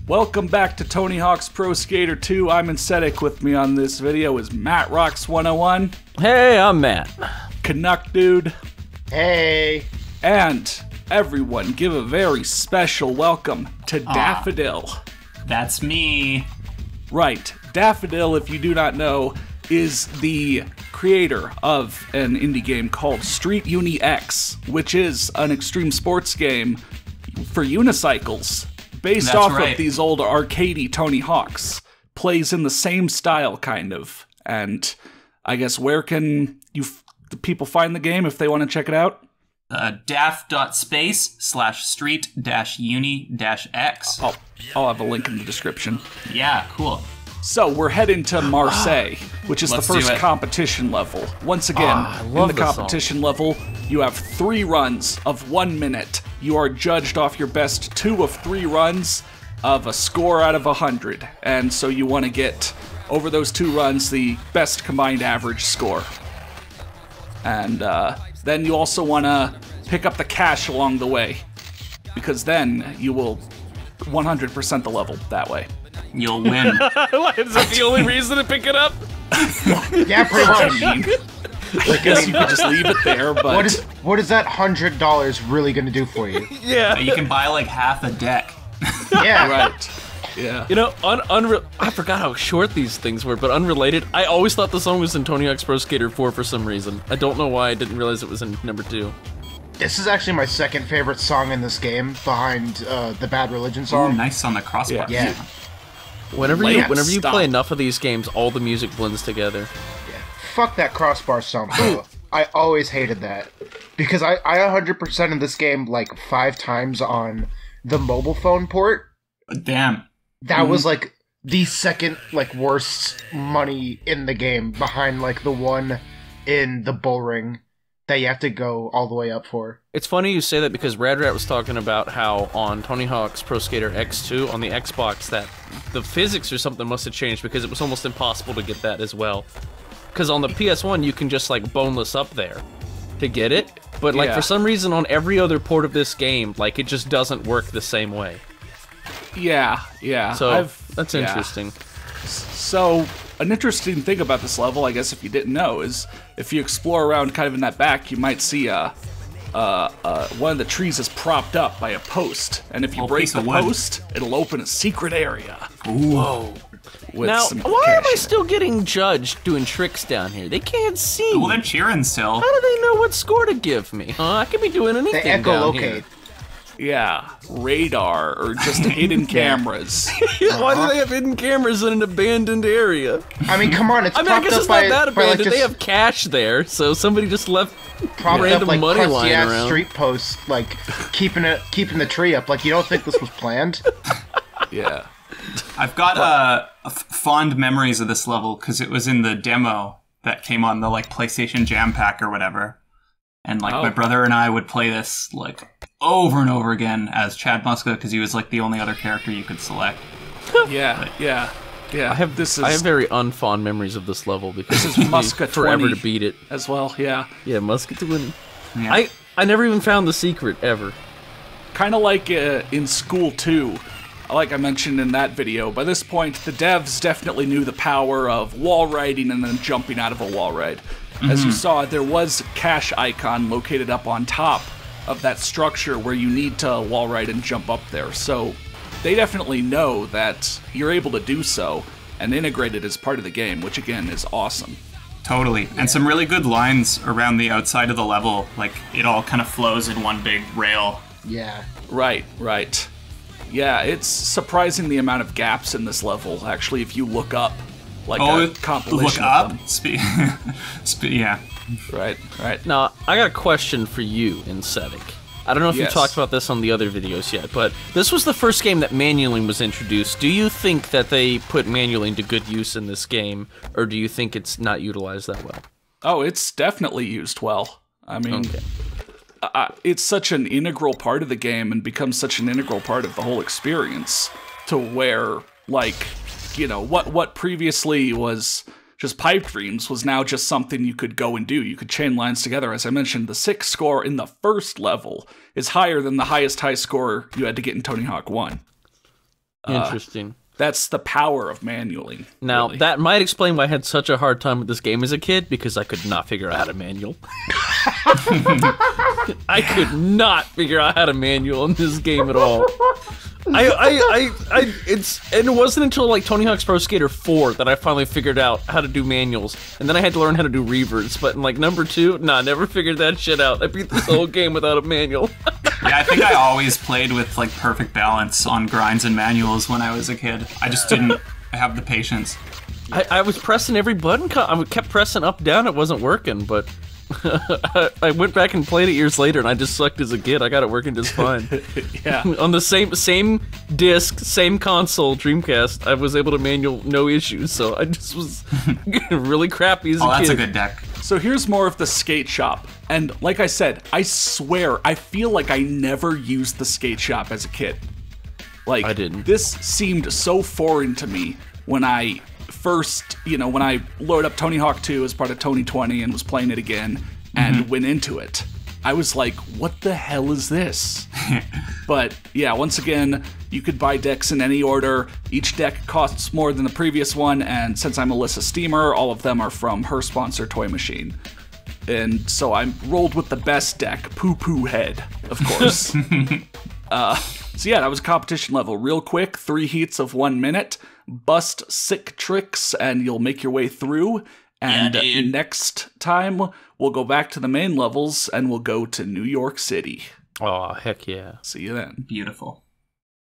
Welcome back to Tony Hawk's Pro Skater 2. I'm Insetic. With me on this video is Matt Rocks 101. Hey, I'm Matt. Canuck Dude. Hey. And everyone, give a very special welcome to Daffodil. That's me. Right. Daffodil, if you do not know, is the creator of an indie game called Street Uni X, which is an extreme sports game for unicycles, based off of these old arcadey Tony Hawks. Plays in the same style, kind of. And I guess where can the people find the game if they want to check it out? daff.space/street-uni-x. I'll have a link in the description. Yeah, cool. So we're heading to Marseille, which is the first competition level. Once again, in the competition level, you have 3 runs of 1 minute. You are judged off your best 2 of 3 runs of a score out of 100. And so you want to get, over those 2 runs, the best combined average score. And then you also want to pick up the cash along the way, because then you will 100% the level that way. You'll win. Is that the only reason to pick it up? Yeah, pretty much. I guess you could just leave it there, but... What is that $100 really going to do for you? Yeah. You can buy like half a deck. Yeah. Right. Yeah. You know, I forgot how short these things were, but unrelated, I always thought the song was in Tony Hawk's Pro Skater 4 for some reason. I don't know why I didn't realize it was in number 2. This is actually my second favorite song in this game, behind the Bad Religion song. Ooh, nice on the crossbar. Yeah. Whenever you play enough of these games, all the music blends together. Yeah. Fuck that crossbar song, though. I always hated that. Because I 100% in this game like 5 times on the mobile phone port. Damn. That was like the second like worst money in the game, behind like the one in the bull ring that you have to go all the way up for. It's funny you say that, because Rad Rat was talking about how on Tony Hawk's Pro Skater X2 on the Xbox that the physics or something must have changed, because it was almost impossible to get that as well. Because on the PS1 you can just like boneless up there to get it, but like for some reason on every other port of this game, like it just doesn't work the same way. Yeah. So that's interesting. So an interesting thing about this level, I guess if you didn't know, is if you explore around kind of in that back, you might see one of the trees is propped up by a post, and if you break the post, it'll open a secret area. Ooh. Whoa. Now, why am I still getting judged doing tricks down here? They can't see me. Well, they're cheering still. How do they know what score to give me? I could be doing anything down here. Yeah, radar, or just hidden cameras. Why do they have hidden cameras in an abandoned area? I mean, come on, it's I guess it's not that abandoned. Like they have cash there, so somebody just left random like money lying around. Street posts, like keeping the tree up. Like, you don't think this was planned? Yeah. I've got fond memories of this level because it was in the demo that came on the like PlayStation Jam Pack or whatever. And like my brother and I would play this like over and over again as Chad Muska, because he was like the only other character you could select. Yeah. I have very unfond memories of this level, because this is Muska forever to beat it as well. Yeah, Muska 20. Yeah. I never even found the secret ever. Kind of like in School 2. Like I mentioned in that video, by this point, the devs definitely knew the power of wall riding and then jumping out of a wall ride. As you saw, there was a cache icon located up on top of that structure where you need to wall ride and jump up there. So they definitely know that you're able to do so and integrate it as part of the game, which again is awesome. Totally. And some really good lines around the outside of the level. Like, it all kind of flows in one big rail. Yeah. Right. Yeah, it's surprising the amount of gaps in this level, actually, if you look up. Like a compilation look of up? Yeah. Right. Now, I got a question for you, Insetic. I don't know if you talked about this on the other videos yet, but this was the first game that manualing was introduced. Do you think that they put manualing to good use in this game, or do you think it's not utilized that well? Oh, it's definitely used well. I mean, it's such an integral part of the game and becomes such an integral part of the whole experience, to where, like, you know, what previously was just pipe dreams was now just something you could go and do. You could chain lines together. As I mentioned, the 6 score in the first level is higher than the highest high score you had to get in Tony Hawk 1. Interesting. That's the power of manualing. Now, really. that might explain why I had such a hard time with this game as a kid, because I could not figure out how to manual. I could not figure out how to manual in this game at all. And it wasn't until like Tony Hawk's Pro Skater 4 that I finally figured out how to do manuals, and then I had to learn how to do reverts. But in like number 2, never figured that shit out. I beat this whole game without a manual. Yeah, I think I always played with like perfect balance on grinds and manuals when I was a kid. I just didn't have the patience. I was pressing every button. I kept pressing up, down. It wasn't working, but I went back and played it years later, and I just sucked as a kid. I got it working just fine. Yeah. On the same disc, same console, Dreamcast, I was able to manual no issues. So I just was really crappy as a kid. Oh, that's a good deck. So here's more of the skate shop. And like I said, I swear, I feel like I never used the skate shop as a kid. Like, I didn't. This seemed so foreign to me when I first, when I loaded up Tony Hawk 2 as part of Tony 20 and was playing it again and went into it. I was like, what the hell is this? But yeah, once again, you could buy decks in any order. Each deck costs more than the previous one, and since I'm Alyssa Steamer, all of them are from her sponsor, Toy Machine. And so I rolled with the best deck, Poo Poo Head, of course. So yeah, that was competition level. Real quick, 3 heats of 1 minute. Bust sick tricks, and you'll make your way through. And next time, we'll go back to the main levels, and we'll go to New York City. Oh, heck yeah. See you then. Beautiful.